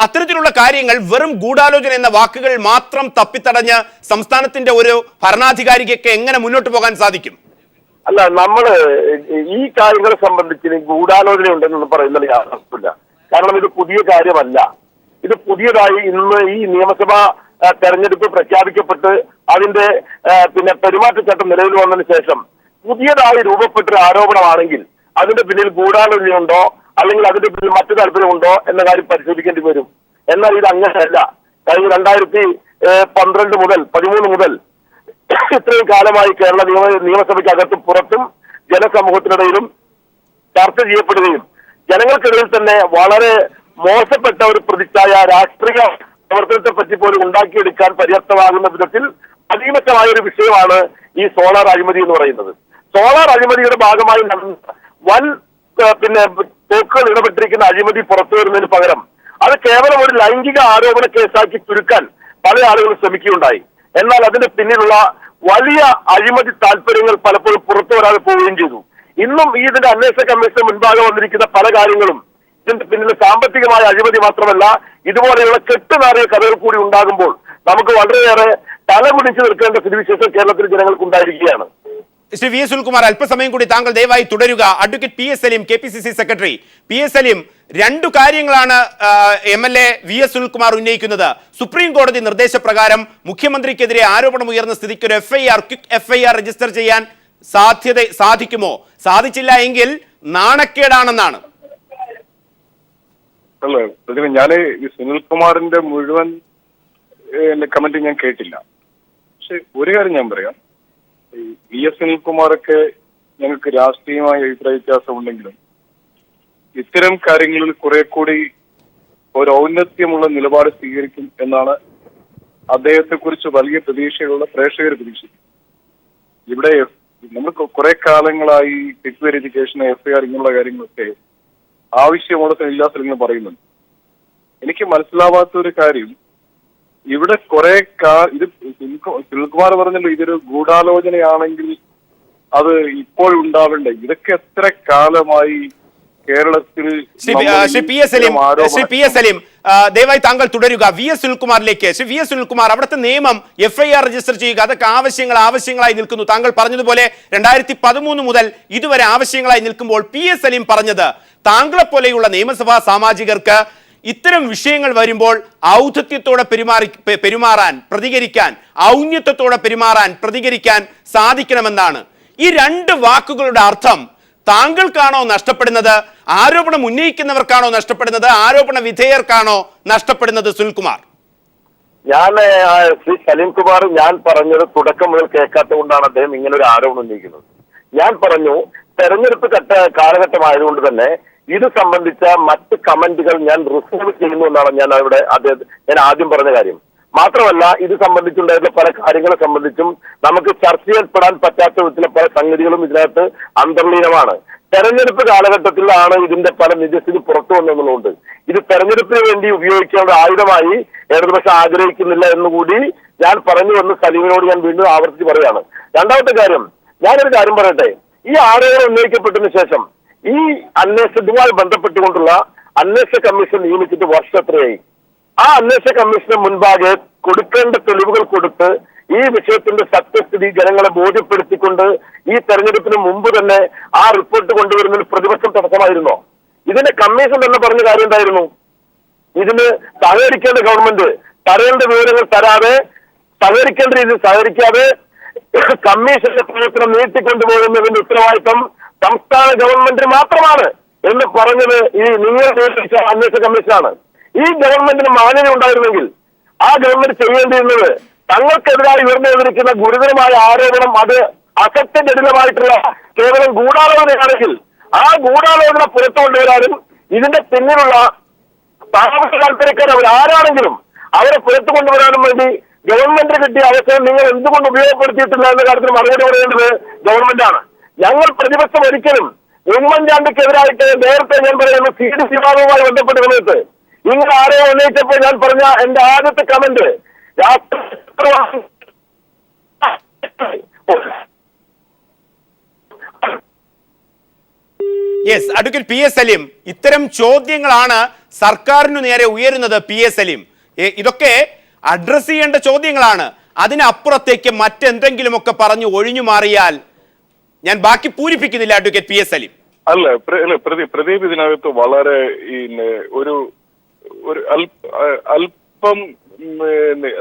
അത്തരത്തിലുള്ള കാര്യങ്ങൾ വെറും ഗൂഢാലോചന എന്ന വാക്കുകൾ മാത്രം തപ്പിത്തടഞ്ഞ് സംസ്ഥാനത്തിന്റെ ഒരു ഭരണാധികാരിക്ക് എങ്ങനെ മുന്നോട്ട് പോകാൻ സാധിക്കും? അല്ല, നമ്മള് ഈ കാര്യങ്ങളെ സംബന്ധിച്ച് ഗൂഢാലോചന ഉണ്ടെന്ന് പറയുന്നത് യാതൊന്നുമില്ല. കാരണം ഇത് പുതിയ കാര്യമല്ല. ഇത് പുതിയതായി ഇന്ന് ഈ നിയമസഭാ തെരഞ്ഞെടുപ്പ് പ്രഖ്യാപിക്കപ്പെട്ട് അതിന്റെ പെരുമാറ്റച്ചട്ടം നിലവിൽ വന്നതിന് ശേഷം പുതിയതായി രൂപപ്പെട്ടൊരു ആരോപണമാണെങ്കിൽ അതിന്റെ പിന്നിൽ ഗൂഢാലോചനയുണ്ടോ അല്ലെങ്കിൽ അതിന്റെ പിന്നിൽ മറ്റു താല്പര്യമുണ്ടോ എന്ന കാര്യം പരിശോധിക്കേണ്ടി വരും. എന്നാൽ ഇത് അങ്ങനെയല്ല. കഴിഞ്ഞ 2013 മുതൽ ഇത്രയും കാലമായി കേരള നിയമസഭയ്ക്കകത്തും പുറത്തും ജനസമൂഹത്തിനിടയിലും ചർച്ച ചെയ്യപ്പെടുകയും ജനങ്ങൾക്കിടയിൽ തന്നെ വളരെ മോശപ്പെട്ട ഒരു പ്രതിച്ഛായ രാഷ്ട്രീയ പ്രവർത്തനത്തെ പറ്റി പോലും ഉണ്ടാക്കിയെടുക്കാൻ പര്യാപ്തമാകുന്ന വിധത്തിൽ അതിമറ്റമായ ഒരു വിഷയമാണ് ഈ സോളാർ അഴിമതി എന്ന് പറയുന്നത്. സോളാർ അഴിമതിയുടെ ഭാഗമായി വൻ തോക്കുകൾ ഇടപെട്ടിരിക്കുന്ന അഴിമതി പുറത്തു വരുന്നതിന് പകരം അത് കേവലം ഒരു ലൈംഗിക ആരോപണ കേസാക്കി ചുരുക്കാൻ പല ആളുകളും ശ്രമിക്കുകയുണ്ടായി. എന്നാൽ അതിന്റെ പിന്നിലുള്ള വലിയ അഴിമതി താല്പര്യങ്ങൾ പലപ്പോഴും പുറത്തു വരാതെ പോവുകയും ചെയ്തു. ഇന്നും ഇതിന്റെ അന്വേഷണ കമ്മീഷൻ മുൻപാകെ വന്നിരിക്കുന്ന പല കാര്യങ്ങളും ഇതിന്റെ പിന്നിലെ സാമ്പത്തികമായ അഴിമതി മാത്രമല്ല, ഇതുപോലെയുള്ള കെട്ടുനാറിയ കഥകൾ കൂടി ഉണ്ടാകുമ്പോൾ നമുക്ക് വളരെയേറെ തലകുടിച്ചു നിൽക്കേണ്ട സ്ഥിതിവിശേഷം കേരളത്തിലെ ജനങ്ങൾക്ക് ഉണ്ടായിരിക്കുകയാണ്. ശ്രീ വി എസ് സുനിൽകുമാർ, അല്പസമയം കൂടി താങ്കൾ ദയവായി തുടരുക. Advocate PS Saleem, KPCC secretary. PS Saleem, രണ്ടു കാര്യങ്ങളാണ് MLA വി എസ് സുനിൽകുമാർ ഉന്നയിക്കുന്നത്. സുപ്രീം കോടതി നിർദ്ദേശപ്രകാരം മുഖ്യമന്ത്രിക്കെതിരെ ആരോപണം ഉയർന്ന സ്ഥിതിക്ക് ഒരു ക്വിക്ക് FIR രജിസ്റ്റർ ചെയ്യാൻ സാധിക്കുമോ? സാധിച്ചില്ല എങ്കിൽ നാണക്കേടാണെന്നാണ്. അല്ല, ഞാൻ ഈ സുനിൽകുമാറിന്റെ മുഴുവൻ കമന്റ് ഞാൻ കേട്ടില്ല. പക്ഷെ ഒരു കാര്യം ഞാൻ പറയാം, VS സുനിൽകുമാറൊക്കെ ഞങ്ങൾക്ക് രാഷ്ട്രീയമായ അഭിപ്രായ വ്യത്യാസം ഉണ്ടെങ്കിലും ഇത്തരം കാര്യങ്ങളിൽ കുറെ കൂടി ഒരു ഔന്നത്യമുള്ള നിലപാട് സ്വീകരിക്കും എന്നാണ് അദ്ദേഹത്തെ കുറിച്ച് വലിയ പ്രതീക്ഷകളുള്ള പ്രേക്ഷകർ പ്രതീക്ഷിക്കും. ഇവിടെ നമ്മൾ കുറെ കാലങ്ങളായി സെക്സ് വെരിഫിക്കേഷൻ, FIR ഇങ്ങനെയുള്ള കാര്യങ്ങളൊക്കെ ആവശ്യമുള്ള എല്ലാ സ്ഥലങ്ങളും പറയുന്നുണ്ട്. എനിക്ക് മനസ്സിലാവാത്ത ഒരു കാര്യം, ഇവിടെ കുറെ ഇത് സുനിൽകുമാർ പറഞ്ഞല്ലോ, ഇതൊരു ഗൂഢാലോചനയാണെങ്കിൽ അത് ഇപ്പോഴുണ്ടാവേണ്ട. ഇതൊക്കെ എത്ര കാലമായി കേരളത്തിൽ. ശ്രീ PS സലീം, ദയവായി താങ്കൾ തുടരുക. VS സുനിൽകുമാറിലേക്ക്. ശ്രീ VS സുനിൽകുമാർ, അവിടുത്തെ നിയമം FIR രജിസ്റ്റർ ചെയ്യുക, അതൊക്കെ ആവശ്യങ്ങളായി നിൽക്കുന്നു. താങ്കൾ പറഞ്ഞതുപോലെ 2013 മുതൽ ഇതുവരെ ആവശ്യങ്ങളായി നിൽക്കുമ്പോൾ PS സലീം പറഞ്ഞത് താങ്കളെപ്പോലെയുള്ള നിയമസഭാ സാമാജികർക്ക് ഇത്തരം വിഷയങ്ങൾ വരുമ്പോൾ ഔദ്ധത്യത്തോടെ പെരുമാറാൻ, പ്രതികരിക്കാൻ, ഔന്നത്യത്തോടെ പെരുമാറാൻ, പ്രതികരിക്കാൻ സാധിക്കണമെന്നാണ്. ഈ രണ്ട് വാക്കുകളുടെ അർത്ഥം താങ്കൾക്കാണോ നഷ്ടപ്പെടുന്നത്, ആരോപണം ഉന്നയിക്കുന്നവർക്കാണോ നഷ്ടപ്പെടുന്നത്, ആരോപണ വിധേയർക്കാണോ നഷ്ടപ്പെടുന്നത്? സുനിൽകുമാർ, ഞാൻ ശ്രീ സലീംകുമാർ ഞാൻ പറഞ്ഞത് തുടക്കം മുതൽ കേൾക്കാത്തത് കൊണ്ടാണ് അദ്ദേഹം ഇങ്ങനെ ഒരു ആരോപണം ഉന്നയിക്കുന്നത്. ഞാൻ പറഞ്ഞു തെരഞ്ഞെടുപ്പ് കാലഘട്ടമായതുകൊണ്ട് തന്നെ ഇത് സംബന്ധിച്ച മറ്റ് കമന്റുകൾ ഞാൻ റിസർവ് ചെയ്യുന്നു എന്നാണ് ഞാൻ ആദ്യം പറഞ്ഞ കാര്യം. മാത്രമല്ല ഇത് സംബന്ധിച്ചുണ്ടായിട്ടുള്ള പല കാര്യങ്ങളെ സംബന്ധിച്ചും നമുക്ക് ചർച്ച ചെയ്യപ്പെടാൻ പറ്റാത്ത വിധത്തിലെ പല സംഗതികളും ഇതിനകത്ത് അന്തർലീനമാണ്. തെരഞ്ഞെടുപ്പ് കാലഘട്ടത്തിലാണ് ഇതിന്റെ പല നിജസ്ഥിതി പുറത്തു വന്നതുകൊണ്ട് ഇത് തെരഞ്ഞെടുപ്പിന് വേണ്ടി ഉപയോഗിക്കേണ്ട ആയുധമായി ഇടതുപക്ഷം ആഗ്രഹിക്കുന്നില്ല എന്നുകൂടി ഞാൻ പറഞ്ഞു എന്ന് സലീമിനോട് ഞാൻ വീണ്ടും ആവർത്തിച്ച് പറയുകയാണ്. രണ്ടാമത്തെ കാര്യം, ഞാനൊരു കാര്യം പറയട്ടെ. ഈ ആരോപണം ഉന്നയിക്കപ്പെട്ടതിന് ശേഷം ഈ അന്വേഷണവുമായി ബന്ധപ്പെട്ടുകൊണ്ടുള്ള അന്വേഷണ കമ്മീഷൻ നിയമിച്ചിട്ട് വർഷം എത്രയായി? ആ അന്വേഷണ കമ്മീഷന് മുൻപാകെ കൊടുക്കേണ്ട തെളിവുകൾ കൊടുത്ത് ഈ വിഷയത്തിന്റെ സത്യസ്ഥിതി ജനങ്ങളെ ബോധ്യപ്പെടുത്തിക്കൊണ്ട് ഈ തെരഞ്ഞെടുപ്പിന് മുമ്പ് തന്നെ ആ റിപ്പോർട്ട് കൊണ്ടുവരുന്നതിൽ പ്രതിപക്ഷം തടസ്സമായിരുന്നോ? ഇതിന്റെ കമ്മീഷൻ തന്നെ പറഞ്ഞ കാര്യം എന്തായിരുന്നു? ഇതിന് സഹകരിക്കേണ്ട ഗവൺമെന്റ് തരേണ്ട വിവരങ്ങൾ തരാതെ, സഹകരിക്കേണ്ട രീതിയിൽ സഹകരിക്കാതെ കമ്മീഷന്റെ പ്രവർത്തനം നീട്ടിക്കൊണ്ടുപോകുന്നതിന്റെ ഉത്തരവാദിത്തം സംസ്ഥാന ഗവൺമെന്റിന് മാത്രമാണ് എന്ന് പറഞ്ഞത് ഈ നിങ്ങൾ നിയമിച്ച അന്വേഷണ കമ്മീഷനാണ്. ഈ ഗവൺമെന്റിന് മാന്യത ഉണ്ടായിരുന്നെങ്കിൽ ആ ഗവൺമെന്റ് ചെയ്യേണ്ടിയിരുന്നത് തങ്ങൾക്കെതിരായി ഉയർന്നു വന്നിരിക്കുന്ന ഗുരുതരമായ ആരോപണം അത് അസത്യജടിലമായിട്ടുള്ള കേവലം ഗൂഢാലോചനയാണെങ്കിൽ ആ ഗൂഢാലോചന പുറത്തു കൊണ്ടുവരാനും ഇതിന്റെ പിന്നിലുള്ള താമസ താല്പര്യക്കാർ അവരാരാണെങ്കിലും അവരെ പുറത്തു കൊണ്ടുവരാനും വേണ്ടി ഗവൺമെന്റിന് കിട്ടിയ അവസരം നിങ്ങൾ എന്തുകൊണ്ട് ഉപയോഗപ്പെടുത്തിയിട്ടില്ല എന്ന കാര്യത്തിൽ മറുപടി പറയേണ്ടത് ഗവൺമെന്റാണ്. ഞങ്ങൾ പ്രതിപക്ഷം ഒരിക്കലും ഉമ്മൻചാണ്ടിക്കെതിരായിട്ട് നേരത്തെ ഞാൻ പറയുന്നു CDC വിഭാഗവുമായി ബന്ധപ്പെട്ട സമയത്ത് ഇങ്ങനെ ആരെയോ ഉന്നയിച്ചപ്പോൾ ഞാൻ പറഞ്ഞ എന്റെ ആദ്യത്തെ comment yes, advocate P S Saleem, ഇത്തരം ചോദ്യങ്ങളാണ് സർക്കാരിനു നേരെ ഉയരുന്നത്. പി എസ് സലീം, ഇതൊക്കെ അഡ്രസ് ചെയ്യേണ്ട ചോദ്യങ്ങളാണ്. അതിനപ്പുറത്തേക്ക് മറ്റെന്തെങ്കിലുമൊക്കെ പറഞ്ഞു ഒഴിഞ്ഞു മാറിയാൽ ഞാൻ ബാക്കി പൂരിപ്പിക്കുന്നില്ല. Advocate P S Saleem. അല്ല പ്രദീപ് ഇതിനകത്ത് വളരെ ഒരു അല്പം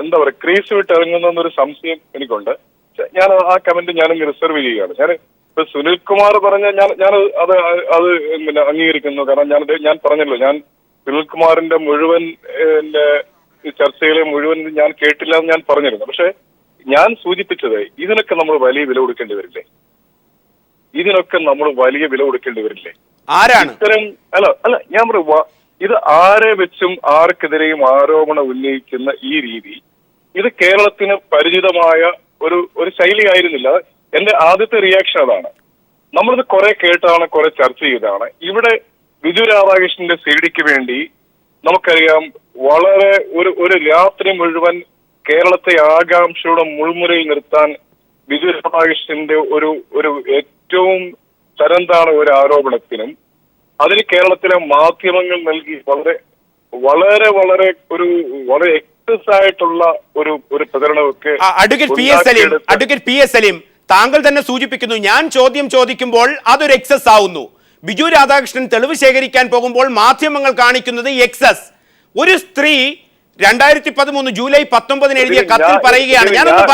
എന്താ പറയുക ക്രീസ് വിട്ട് ഇറങ്ങുന്ന ഒരു സംശയം എനിക്കുണ്ട്. ഞാൻ ആ കമന്റ് ഞാനങ്ങ് റിസർവ് ചെയ്യുകയാണ്. ഞാൻ ഇപ്പൊ സുനിൽകുമാർ പറഞ്ഞ ഞാൻ അത് പിന്നെ അംഗീകരിക്കുന്നു. കാരണം ഞാൻ പറഞ്ഞല്ലോ, ഞാൻ സുനിൽകുമാറിന്റെ മുഴുവൻ ചർച്ചകളെ മുഴുവൻ ഞാൻ കേട്ടില്ല എന്ന് ഞാൻ പറഞ്ഞിരുന്നു. പക്ഷെ ഞാൻ സൂചിപ്പിച്ചത് ഇതിനൊക്കെ നമ്മൾ വലിയ വില കൊടുക്കേണ്ടി വരില്ലേ? ഇതിനൊക്കെ നമ്മൾ വലിയ വില കൊടുക്കേണ്ടി വരില്ലേ? ആരാണ് ഇത്തരം അല്ല ഞാൻ പറയുക, ഇത് ആരെ വെച്ചും ആർക്കെതിരെയും ആരോപണം ഉന്നയിക്കുന്ന ഈ രീതി ഇത് കേരളത്തിന് പരിചിതമായ ഒരു ശൈലി ആയിരുന്നില്ല. എന്റെ ആദ്യത്തെ റിയാക്ഷൻ അതാണ്. നമ്മളിത് കുറെ കേട്ടാണ്, കുറെ ചർച്ച ചെയ്താണ്. ഇവിടെ ബിജു രാധാകൃഷ്ണന്റെ സിഡിക്ക് വേണ്ടി നമുക്കറിയാം വളരെ ഒരു രാത്രി മുഴുവൻ കേരളത്തെ ആകാംക്ഷയുടെ മുൾമുരയിൽ നിർത്താൻ ബിജു രാധാകൃഷ്ണന്റെ ഒരു ഏറ്റവും തരംതാണ ഒരു ആരോപണത്തിനും അതിന് കേരളത്തിലെ മാധ്യമങ്ങൾ നൽകി വളരെ എക്സസ് ആയിട്ടുള്ള ഒരു പ്രചരണമൊക്കെ. അഡ്വക്കേറ്റ് പി എസ് സലീം, താങ്കൾ തന്നെ സൂചിപ്പിക്കുന്നു, ഞാൻ ചോദ്യം ചോദിക്കുമ്പോൾ അതൊരു എക്സസ് ആവുന്നു. ബിജു രാധാകൃഷ്ണൻ തെളിവ് ശേഖരിക്കാൻ പോകുമ്പോൾ മാധ്യമങ്ങൾ കാണിക്കുന്നത് എക്സസ്. ഒരു സ്ത്രീ 2013 ജൂലൈ 19 എഴുതിയ കത്തിൽ പറയുകയാണ്, ഞാനൊന്ന്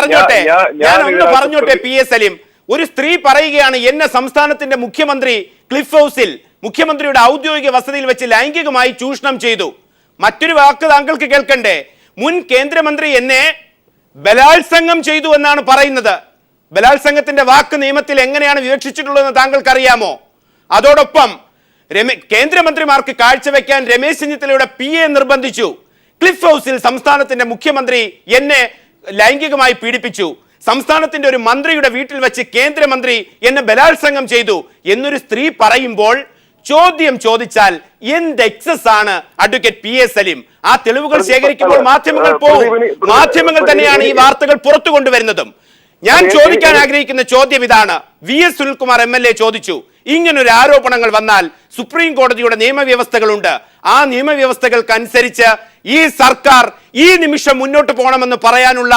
പറഞ്ഞോട്ടെ പി എസ് സലീം. ഒരു സ്ത്രീ പറയുകയാണ്, എന്നെ സംസ്ഥാനത്തിന്റെ മുഖ്യമന്ത്രി ക്ലിഫ് ഹൗസിൽ മുഖ്യമന്ത്രിയുടെ ഔദ്യോഗിക വസതിയിൽ വെച്ച് ലൈംഗികമായി ചൂഷണം ചെയ്തു. മറ്റൊരു വാക്ക് താങ്കൾക്ക് കേൾക്കണ്ടേ? മുൻ കേന്ദ്രമന്ത്രി എന്നെ ബലാത്സംഗം ചെയ്തു എന്നാണ് പറയുന്നത്. ബലാത്സംഗത്തിന്റെ വാക്ക് നിയമത്തിൽ എങ്ങനെയാണ് വിവക്ഷിച്ചിട്ടുള്ളതെന്ന് താങ്കൾക്ക് അറിയാമോ? അതോടൊപ്പം കേന്ദ്രമന്ത്രിമാർക്ക് കാഴ്ചവെക്കാൻ രമേശ് ചെന്നിത്തലയുടെ PA നിർബന്ധിച്ചു. ക്ലിഫ് ഹൗസിൽ സംസ്ഥാനത്തിന്റെ മുഖ്യമന്ത്രി എന്നെ ലൈംഗികമായി പീഡിപ്പിച്ചു. സംസ്ഥാനത്തിന്റെ ഒരു മന്ത്രിയുടെ വീട്ടിൽ വെച്ച് കേന്ദ്രമന്ത്രി എന്നെ ബലാത്സംഗം ചെയ്തു എന്നൊരു സ്ത്രീ പറയുമ്പോൾ ചോദ്യം ചോദിച്ചാൽ എന്ത് എക്സസ് ആണ് അഡ്വക്കേറ്റ് പി എസ് സലീം? ആ തെളിവുകൾ ശേഖരിക്കുമ്പോൾ മാധ്യമങ്ങൾ പോകും. മാധ്യമങ്ങൾ തന്നെയാണ് ഈ വാർത്തകൾ പുറത്തു കൊണ്ടുവരുന്നതും. ഞാൻ ചോദിക്കാൻ ആഗ്രഹിക്കുന്ന ചോദ്യം ഇതാണ്. VS സുനിൽകുമാർ MLA ചോദിച്ചു, ഇങ്ങനൊരു ആരോപണങ്ങൾ വന്നാൽ സുപ്രീം കോടതിയുടെ നിയമവ്യവസ്ഥകളുണ്ട്. ആ നിയമവ്യവസ്ഥകൾക്കനുസരിച്ച് ഈ സർക്കാർ ഈ നിമിഷം മുന്നോട്ട് പോകണമെന്ന് പറയാനുള്ള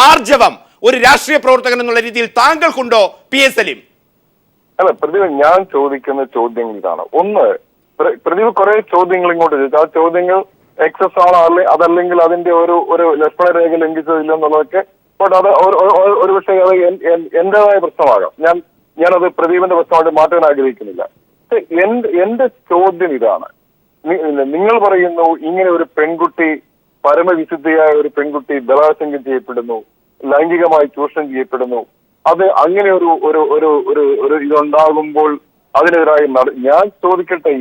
ആർജവം ഒരു രാഷ്ട്രീയ പ്രവർത്തകൻ എന്നുള്ള രീതിയിൽ താങ്കൾക്കുണ്ടോ പി എസ് സലീം? അല്ല പ്രദീപ്, ഞാൻ ചോദിക്കുന്ന ചോദ്യങ്ങൾ ഇതാണ്. ഒന്ന്, പ്രദീപ് കുറെ ചോദ്യങ്ങൾ ഇങ്ങോട്ട് ചോദിച്ചു. ആ ചോദ്യങ്ങൾ എക്സസ് ആണോ അതല്ലെങ്കിൽ അതിന്റെ ഒരു ലക്ഷ്മണ രേഖ ലംഘിച്ചതില്ല എന്നുള്ളതൊക്കെ ബട്ട് അത് ഒരു പക്ഷേ അത് എന്റേതായ പ്രശ്നമാകാം. ഞാനത് പ്രദീപിന്റെ പ്രശ്നമായിട്ട് മാറ്റാൻ ആഗ്രഹിക്കുന്നില്ല. എന്റെ ചോദ്യം ഇതാണ്, നിങ്ങൾ പറയുന്നു ഇങ്ങനെ ഒരു പെൺകുട്ടി, പരമവിശുദ്ധയായ ഒരു പെൺകുട്ടി ബലാത്സംഗം ചെയ്യപ്പെടുന്നു, ലൈംഗികമായി ചൂഷണം ചെയ്യപ്പെടുന്നു, അത് അങ്ങനെ ഒരു ഇതുണ്ടാകുമ്പോൾ അതിനെതിരായി ഞാൻ ചോദിക്കട്ടെ,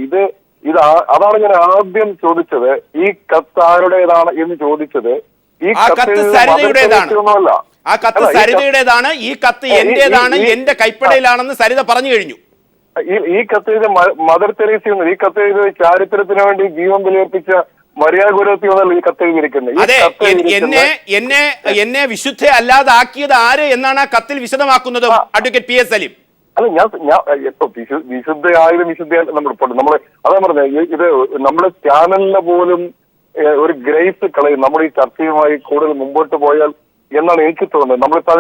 അതാണ് ഞാൻ ആദ്യം ചോദിച്ചത്. ഈ കത്ത് ആരുടേതാണ് എന്ന് ചോദിച്ചത്. ഈ കത്ത് സരിതയുടേതാണ്. ആ കത്ത് സരിതയുടേതാണ്. ഈ കത്ത് എന്റേതാണ്, എന്റെ കൈപ്പടയിലാണെന്ന് സരിത പറഞ്ഞു കഴിഞ്ഞു. ഈ കത്ത് ചെയ്ത് മദർ തെരേസയൊന്നും, ഈ കത്ത് ചെയ്ത് ചാരിത്രത്തിന് വേണ്ടി ജീവൻ ബലിയർപ്പിച്ച മരിയ ഗുരുത്തിയൊന്നല്ല ഈ കത്ത് എഴുതിയിരിക്കുന്നത്. അതെ, എന്നെ വിശുദ്ധ അല്ലാതാക്കിയത് ആര് എന്നാണ് ആ കത്തിൽ വിശദമാക്കുന്നത് അഡ്വക്കേറ്റ് പി എസ് സലീം. അല്ല, ഞാൻ വിശുദ്ധയായാലും വിശുദ്ധ നമ്മൾ അതാ പറഞ്ഞത്, ഇത് നമ്മുടെ ചാനലിന് പോലും ഒരു ഗ്രേസ് കളയും നമ്മൾ ഈ ചർച്ചയുമായി കൂടുതൽ മുമ്പോട്ട് പോയാൽ എന്നാണ് എനിക്ക് തോന്നുന്നത്. നമ്മളിപ്പോ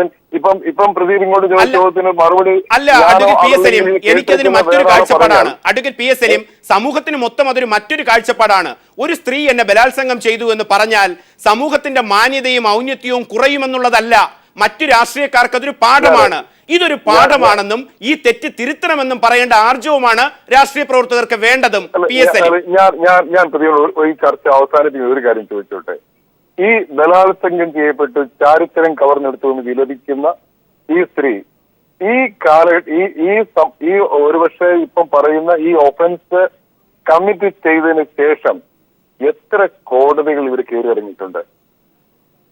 ഇപ്പം പ്രദീപ് ഇങ്ങോട്ട് ചോദ്യത്തിന് മറുപടി അല്ല. അഡ്വക്കേറ്റ് പി എസ് സലീം, എനിക്കതിന് മറ്റൊരു കാഴ്ചപ്പാടാണ്. അഡ്വക്കേറ്റ് പി എസ് സലീം, സമൂഹത്തിന് മൊത്തം അതൊരു മറ്റൊരു കാഴ്ചപ്പാടാണ്. ഒരു സ്ത്രീ എന്നെ ബലാത്സംഗം ചെയ്തു എന്ന് പറഞ്ഞാൽ സമൂഹത്തിന്റെ മാന്യതയും ഔന്നത്യവും കുറയുമെന്നുള്ളതല്ല. മറ്റു രാഷ്ട്രീയക്കാർക്ക് അതൊരു പാഠമാണ്. ഇതൊരു പാഠമാണെന്നും ഈ തെറ്റ് തിരുത്തണമെന്നും പറയേണ്ട ആർജവുമാണ് രാഷ്ട്രീയ പ്രവർത്തകർക്ക് വേണ്ടതും. പി എസ് സലീം, ഞാൻ ഈ ചർച്ച അവസാനിപ്പിക്കുന്ന ഒരു കാര്യം ചോദിച്ചോട്ടെ. ഈ ബലാത്സംഗം ചെയ്യപ്പെട്ട് ചാരിത്രം കവർന്നെടുത്തു എന്ന് വിലപിക്കുന്ന ഈ സ്ത്രീ ഈ ഒരുപക്ഷെ ഇപ്പം പറയുന്ന ഈ ഒഫൻസ് കമ്മിറ്റ് ചെയ്തതിന് ശേഷം എത്ര കോടതികൾ ഇവർ കയറി ഇറങ്ങിയിട്ടുണ്ട്,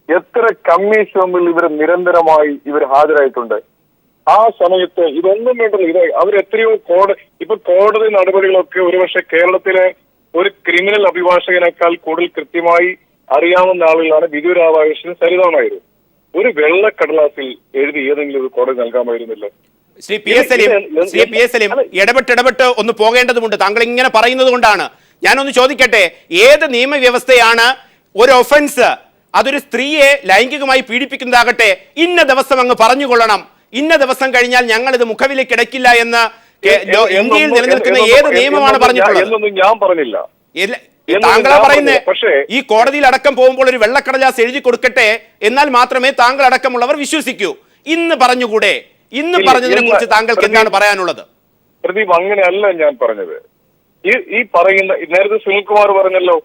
എത്ര കമ്മീഷനിൽ ഇവർ നിരന്തരമായി ഹാജരായിട്ടുണ്ട്. ആ സമയത്ത് ഇതൊന്നും വേണ്ടല്ലോ. അവരെത്രയോ കോടതി നടപടികളൊക്കെ ഒരുപക്ഷെ കേരളത്തിലെ ഒരു ക്രിമിനൽ അഭിഭാഷകനേക്കാൾ കൂടുതൽ കൃത്യമായി അറിയാവുന്ന ആളുകളാണ് ബിജു രാധാകൃഷ്ണൻ, സരിത നായർ. ഒരു വെള്ളക്കടലാസിൽ എഴുതി ഏതെങ്കിലും ഒരു കോടതി നൽകാമായിരുന്നില്ല. ശ്രീ പി എസ് സലീം, ഇടപെട്ട് ഒന്ന് പോകേണ്ടതുണ്ട്. താങ്കൾ ഇങ്ങനെ പറയുന്നത് കൊണ്ടാണ് ഞാനൊന്ന് ചോദിക്കട്ടെ. ഏത് നിയമവ്യവസ്ഥയാണ് ഒരു ഒഫൻസ്, അതൊരു സ്ത്രീയെ ലൈംഗികമായി പീഡിപ്പിക്കുന്നതാകട്ടെ, ഇന്ന ദിവസം അങ്ങ് പറഞ്ഞുകൊള്ളണം, ഇന്ന ദിവസം കഴിഞ്ഞാൽ ഞങ്ങൾ ഇത് മുഖവിലേക്ക് കിടക്കില്ല എന്ന് ഇന്ത്യയിൽ നിലനിൽക്കുന്ന ഏത് നിയമമാണ് പറഞ്ഞിട്ടുള്ളത്? ഞാൻ പറഞ്ഞില്ല. താങ്കളാ പറയുന്നേ. ഈ കോടതിയിൽ അടക്കം പോകുമ്പോൾ ഒരു വെള്ളക്കടലാസ് എഴുതി കൊടുക്കട്ടെ, എന്നാൽ മാത്രമേ താങ്കൾ അടക്കമുള്ളവർ വിശ്വസിക്കൂ. ഇന്ന് പറഞ്ഞുകൂടെ? ഇന്ന് പറഞ്ഞതിനെ കുറിച്ച് താങ്കൾക്ക് എന്താണ് പറയാനുള്ളത്? പ്രദീപ്, അങ്ങനെയല്ല ഞാൻ പറഞ്ഞത്. ഈ പറയുന്ന നേരത്തെ സുനിൽകുമാർ പറഞ്ഞല്ലോ,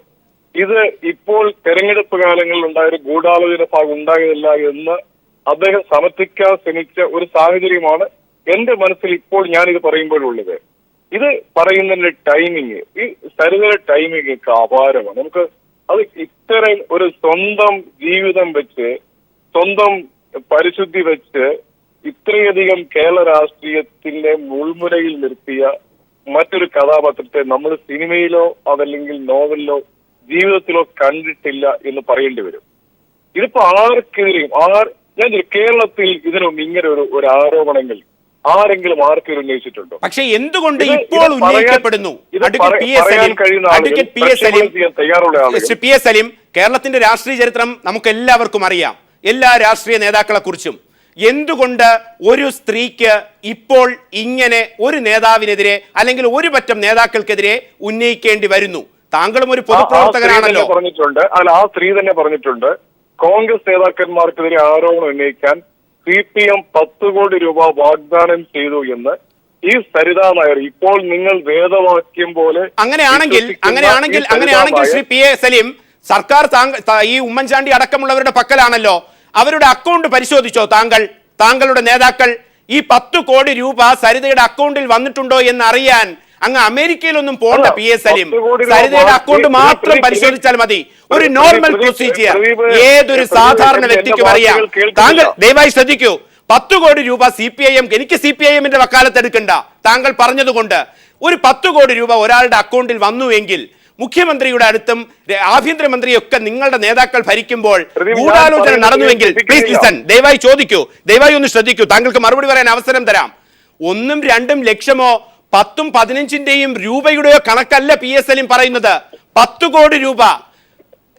ഇത് ഇപ്പോൾ തെരഞ്ഞെടുപ്പ് കാലങ്ങളിൽ ഉണ്ടായ ഒരു ഗൂഢാലോചന ഭാഗം ഉണ്ടായതല്ല എന്ന് അദ്ദേഹം സമർത്ഥിക്കാൻ ശ്രമിച്ച ഒരു സാഹചര്യമാണ് എന്റെ മനസ്സിൽ ഇപ്പോൾ ഞാനിത് പറയുമ്പോഴുള്ളത്. ഇത് പറയുന്നതിന്റെ ടൈമിങ്, ഈ സരിതയുടെ ടൈമിങ് അപാരമാണ്. നമുക്ക് അത് ഇത്തരം ഒരു സ്വന്തം ജീവിതം വെച്ച്, സ്വന്തം പരിശുദ്ധി വെച്ച് ഇത്രയധികം കേരള രാഷ്ട്രീയത്തിന്റെ മുൾമുനയിൽ നിർത്തിയ മറ്റൊരു കഥാപാത്രത്തെ നമ്മൾ സിനിമയിലോ അതല്ലെങ്കിൽ നോവലിലോ ജീവിതത്തിലോ കണ്ടിട്ടില്ല എന്ന് പറയേണ്ടി വരും. ഇതിപ്പോ ആർക്കെതിരെയും ഞാൻ കേരളത്തിൽ ഇതിനും ഇങ്ങനെ ഒരു ആരോപണങ്ങൾ ആർക്കെങ്കിലും ഉന്നയിച്ചിട്ടുണ്ടോ? പക്ഷേ എന്തുകൊണ്ട് ഇപ്പോൾ ഉന്നയിക്കപ്പെടുന്നു? പി എസ് സലീം, കേരളത്തിന്റെ രാഷ്ട്രീയ ചരിത്രം നമുക്ക് എല്ലാവർക്കും അറിയാം, എല്ലാ രാഷ്ട്രീയ നേതാക്കളെ കുറിച്ചും. എന്തുകൊണ്ട് ഒരു സ്ത്രീക്ക് ഇപ്പോൾ ഇങ്ങനെ ഒരു നേതാവിനെതിരെ അല്ലെങ്കിൽ ഒരു പറ്റം നേതാക്കൾക്കെതിരെ ഉന്നയിക്കേണ്ടി വരുന്നു? താങ്കളും ഒരു പൊതുപ്രവർത്തകനാണല്ലോ. പറഞ്ഞിട്ടുണ്ട്, അല്ല, ആ സ്ത്രീ തന്നെ പറഞ്ഞിട്ടുണ്ട്, കോൺഗ്രസ് നേതാക്കന്മാർക്കെതിരെ ആരോപണം ഉന്നയിക്കാൻ CPM 10 കോടി രൂപ വാഗ്ദാനം ചെയ്തു എന്ന് ഈ സരിതാ നായർ ഇപ്പോൾ നിങ്ങൾ വേദവാക്യം പോലെ അങ്ങനെയാണെങ്കിൽ ശ്രീ പി എ സലീം, സർക്കാർ ഈ ഉമ്മൻചാണ്ടി അടക്കമുള്ളവരുടെ പക്കലാണല്ലോ. അവരുടെ അക്കൗണ്ട് പരിശോധിച്ചോ താങ്കളുടെ നേതാക്കൾ? ഈ 10 കോടി രൂപ സരിതയുടെ അക്കൗണ്ടിൽ വന്നിട്ടുണ്ടോ എന്ന് അറിയാൻ അങ്ങ് അമേരിക്കയിലൊന്നും പോകണ്ട പി എസ് സലീം. സരിതയുടെ അക്കൗണ്ട് മാത്രം പരിശോധിച്ചാൽ മതി. ഒരു നോർമൽ പ്രൊസീജിയർ ഏതൊരു സാധാരണ വ്യക്തിക്കും അറിയാം. താങ്കൾ ദയവായി ശ്രദ്ധിക്കൂ. 10 കോടി രൂപ CPIM, എനിക്ക് CPIMന്റെ വക്കാലത്ത് എടുക്കണ്ട, താങ്കൾ പറഞ്ഞതുകൊണ്ട് ഒരു 10 കോടി രൂപ ഒരാളുടെ അക്കൗണ്ടിൽ വന്നുവെങ്കിൽ മുഖ്യമന്ത്രിയുടെ അടുത്തും ആഭ്യന്തരമന്ത്രിയൊക്കെ നിങ്ങളുടെ നേതാക്കൾ ഭരിക്കുമ്പോൾ ഗൂഢാലോചന നടന്നുവെങ്കിൽ, പ്ലീസ് ലിസൺ, ദയവായി ചോദിക്കൂ, ദയവായി ഒന്ന് ശ്രദ്ധിക്കൂ, താങ്കൾക്ക് മറുപടി പറയാൻ അവസരം തരാം. 1ഉം 2ഉം ലക്ഷമോ 10ഉം 15ന്റെയും രൂപയുടെയോ കണക്കല്ല പി എസ് സലീം പറയുന്നത്. 10 കോടി രൂപ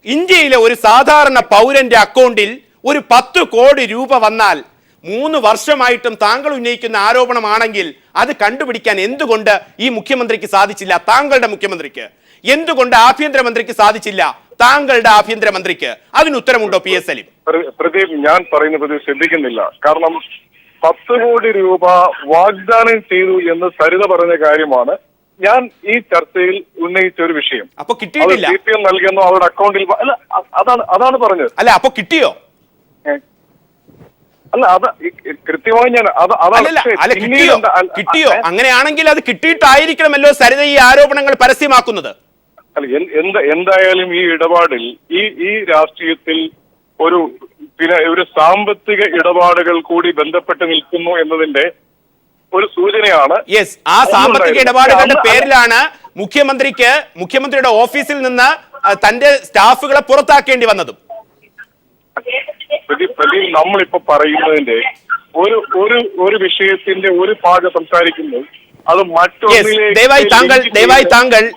ഇന്ത്യയിലെ ഒരു സാധാരണ പൗരന്റെ അക്കൗണ്ടിൽ ഒരു 10 കോടി രൂപ വന്നാൽ 3 വർഷമായിട്ടും താങ്കൾ ഉന്നയിക്കുന്ന ആരോപണമാണെങ്കിൽ അത് കണ്ടുപിടിക്കാൻ എന്തുകൊണ്ട് ഈ മുഖ്യമന്ത്രിക്ക് സാധിച്ചില്ല? താങ്കളുടെ മുഖ്യമന്ത്രിക്ക് എന്തുകൊണ്ട് ആഭ്യന്തരമന്ത്രിക്ക് സാധിച്ചില്ല? താങ്കളുടെ ആഭ്യന്തരമന്ത്രിക്ക്? അതിന് ഉത്തരമുണ്ടോ പി എസ് സലീം? പ്രദീപ്, ഞാൻ പറയുന്ന പ്രദീപ് ശ്രദ്ധിക്കുന്നില്ല. കാരണം 10 കോടി രൂപ വാഗ്ദാനം ചെയ്തു എന്ന് സരിത പറഞ്ഞ കാര്യമാണ് ഞാൻ ഈ ചർച്ചയിൽ ഉന്നയിച്ച ഒരു വിഷയം. അപ്പൊ കിട്ടിയിട്ടില്ല. CPM നൽകുന്നു അവരുടെ അക്കൗണ്ടിൽ. അല്ല, അതാണ് പറഞ്ഞത്. അല്ല, അപ്പൊ കിട്ടിയോ? അല്ല, അത് കൃത്യമായി ഞാൻ കിട്ടിയോ? അങ്ങനെയാണെങ്കിൽ അത് കിട്ടിയിട്ടായിരിക്കണമല്ലോ സരിത ഈ ആരോപണങ്ങൾ പരസ്യമാക്കുന്നത്. അല്ല, എന്തായാലും ഈ ഇടപാടിൽ ഈ രാഷ്ട്രീയത്തിൽ ഒരു സാമ്പത്തിക ഇടപാടുകൾ കൂടി ബന്ധപ്പെട്ട് നിൽക്കുന്നു എന്നതിന്റെ ഒരു സൂചനയാണ്. യെസ്, ആ സാമ്പത്തിക ഇടപാടുകളുടെ പേരിലാണ് മുഖ്യമന്ത്രിയുടെ ഓഫീസിൽ നിന്ന് തന്റെ സ്റ്റാഫുകളെ പുറത്താക്കേണ്ടി വന്നതും. നമ്മളിപ്പോ പറയുന്നതിന്റെ ഒരു വിഷയത്തിന്റെ ഒരു ഭാഗം സംസാരിക്കുമ്പോൾ അത്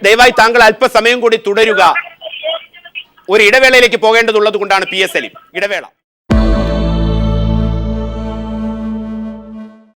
ദയവായി താങ്കൾ അല്പസമയം കൂടി തുടരുക. ഒരു ഇടവേളയിലേക്ക് പോകേണ്ടതുള്ളത് കൊണ്ടാണ് പി എസ് സലീം. ഇടവേള.